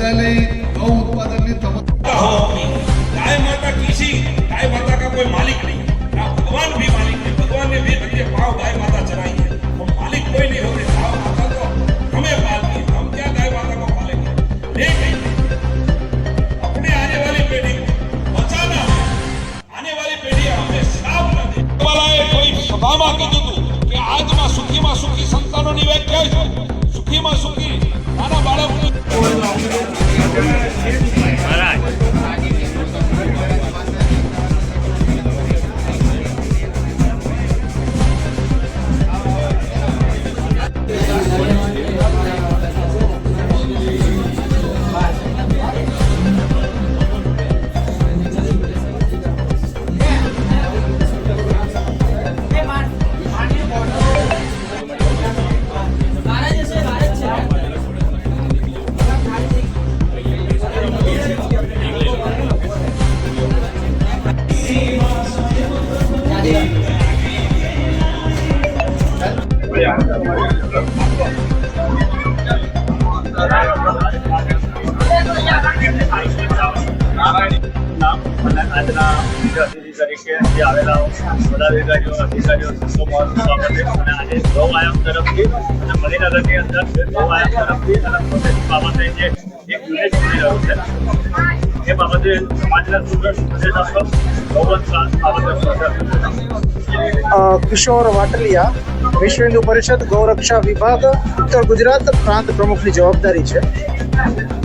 बधाने गौ उत्पादन की गाय माता किसी गाय माता का कोई मालिक नहीं, ना भगवान भी मालिक नहीं। भगवान ने भी अपने पाँव गाय माता चलाई है, वो मालिक कोई नहीं होते। गाय माता तो हमें पालती है, हम क्या गाय माता को पालेंगे? लेकिन अपने आने वाली पीढ़ी को बचाना है, आने वाली पीढ़ी हमें श्राप न दे। वाला कोई सभाમાં કીધું હતું કે આજમાં સુખી સંતાનોની વ્યાખ્યા છે, સુખીમાં સુખી નાના બાળકો આજના મુખ્ય અતિથિ તરીકે જે આવેલા પદાધિકારીઓ અધિકારીઓ સંસ્થાઓનું સ્વાગત છે અને આજે ગૌ આયામ તરફથી અને મણિનગરની અંદર ગૌ આયામ તરફથી અને પ્રોસેસ બાબતે જે એક યુનિટ મળી રહ્યું છે એ બાબતે સમાજના સંદેશ આપો ગૌવંશ બાબતે કિશોર વાટલિયા વિશ્વ હિન્દુ પરિષદ ગૌરક્ષા વિભાગ ઉત્તર ગુજરાત પ્રાંત પ્રમુખની જવાબદારી છે।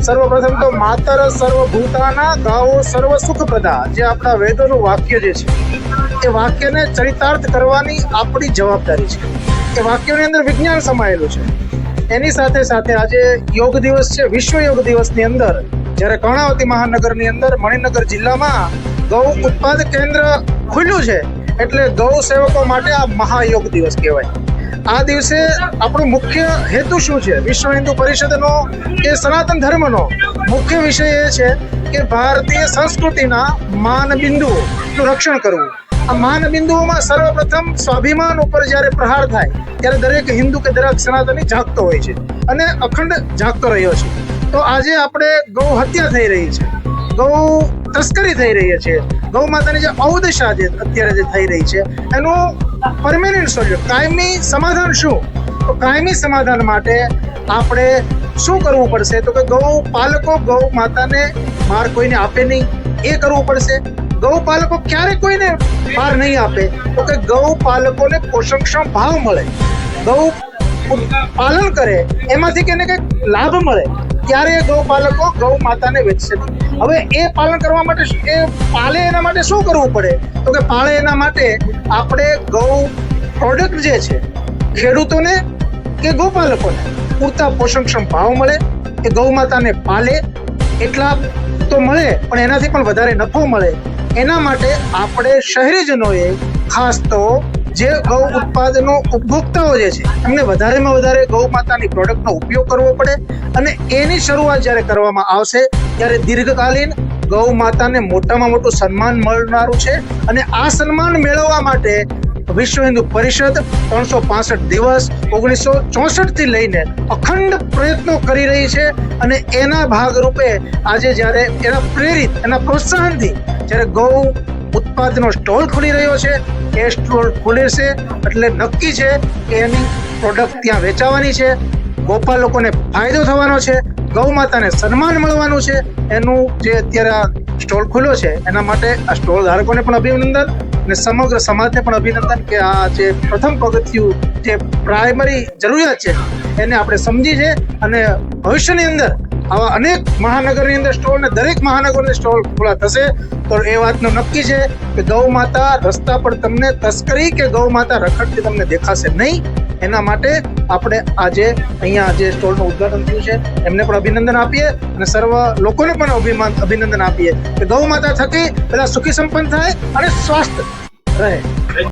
સર્વપ્રથમ તો માતર સર્વભૂતાના ગાઓ સર્વ સુખપ્રદા જે આપણા વેદોનું વાક્ય જે છે એ વાક્યને ચરિતાર્થ કરવાની આપણી જવાબદારી છે। એ વાક્યોની અંદર વિજ્ઞાન સમાયેલું છે। એની સાથે સાથે આજે યોગ દિવસ છે। વિશ્વ યોગ દિવસની અંદર જ્યારે કર્ણાવતી મહાનગરની અંદર મણિનગર જિલ્લામાં ગૌ ઉત્પાદક કેન્દ્ર ખુલ્યું છે એટલે ગૌ સેવકો માટે આ મહાયોગ દિવસ કહેવાય। આ દિવસે આપણો મુખ્ય હેતુ શું છે? વિશ્વ હિન્દુ પરિષદનો કે સનાતન ધર્મનો મુખ્ય વિષય એ છે કે ભારતીય સંસ્કૃતિના માનબિંદુઓનું રક્ષણ કરવું। આ માનબિંદુઓમાં સર્વપ્રથમ સ્વાભિમાન ઉપર જ્યારે પ્રહાર થાય ત્યારે દરેક હિન્દુ કે દરેક સનાતની જાગતો હોય છે અને અખંડ જાગતો રહ્યો છે। તો આજે આપણે ગૌ હત્યા થઈ રહી છે, ગૌ તસ્કરી થઈ રહી છે, ગૌ માતાની જે અવદશા જે અત્યારે જે થઈ રહી છે એનું પરમેનન્ટ સોલ્યુશન કાયમી સમાધાન શું? તો કાયમી સમાધાન માટે આપણે શું કરવું પડશે? તો કે ગૌ પાલકો ગૌ માતાને બહાર કોઈને આપે નહીં, એ કરવું પડશે। ગૌ પાલકો ક્યારે કોઈને બહાર નહીં આપે તો કે ગૌ પાલકોને પોષણક્ષમ ભાવ મળે, ગૌ પાલન કરે એમાંથી કંઈક ને કંઈક લાભ મળે ત્યારે ગૌ પાલકો ગૌ માતાને વેચશે નહીં। હવે એ પાલન કરવા માટે એ પાલે એના માટે શું કરવું પડે? તો કે પાળે એના માટે આપણે ગૌ પ્રોડક્ટ જે છે ખેડૂતોને કે ગૌપાલકોને પૂરતા પોષણક્ષમ ભાવ મળે, એ ગૌ માતાને પાલે એટલા તો મળે પણ એનાથી પણ વધારે નફો મળે। એના માટે આપણે શહેરીજનોએ ખાસ તો જે ગૌ ઉત્પાદનો ઉપભોક્તાઓ જે છે એમને વધારેમાં વધારે ગૌ માતાની પ્રોડક્ટનો ઉપયોગ કરવો પડે અને એની શરૂઆત જ્યારે કરવામાં આવશે ત્યારે દીર્ઘકાલીન ગૌ માતાને મોટામાં મોટું સન્માન મળનારું છે। અને આ સન્માન મેળવવા માટે વિશ્વ હિન્દુ પરિષદ 365 દિવસ 1964થી લઈને અખંડ પ્રયત્નો કરી રહી છે અને એના ભાગરૂપે આજે જ્યારે એના પ્રેરિત એના પ્રોત્સાહનથી જ્યારે ગૌ ઉત્પાદનો સ્ટોલ ખુલી રહ્યો છે, એ સ્ટોલ ખુલે છે એટલે નક્કી છે કે એની પ્રોડક્ટ ત્યાં વેચાવાની છે, ગોપાલકોને ફાયદો થવાનો છે, ગૌ માતાને સન્માન મળવાનું છે। એનું જે અત્યારે આ સ્ટોલ ખુલ્યો છે એના માટે આ સ્ટોલ ધારકોને પણ અભિનંદન અને સમગ્ર સમાજને પણ અભિનંદન કે આ જે પ્રથમ પગથિયું જે પ્રાઇમરી જરૂરિયાત છે એને આપણે સમજી છે અને ભવિષ્યની અંદર આવા અનેક મહાનગરની અંદર સ્ટોલ ને દરેક મહાનગરની સ્ટોલ ખુલ્લા થશે તો એ વાતનું નક્કી છે કે ગૌ માતા રસ્તા પર તમને તસ્કરી કે ગૌ માતા રખડતી તમને દેખાશે નહીં। એના માટે આપણે આજે અહીંયા જે સ્ટોલનું ઉદ્ઘાટન થયું છે એમને પણ અભિનંદન આપીએ અને સર્વ લોકોને પણ અભિનંદન આપીએ કે ગૌ માતા થકી પેલા સુખી સંપન્ન થાય અને સ્વાસ્થ્ય રહે।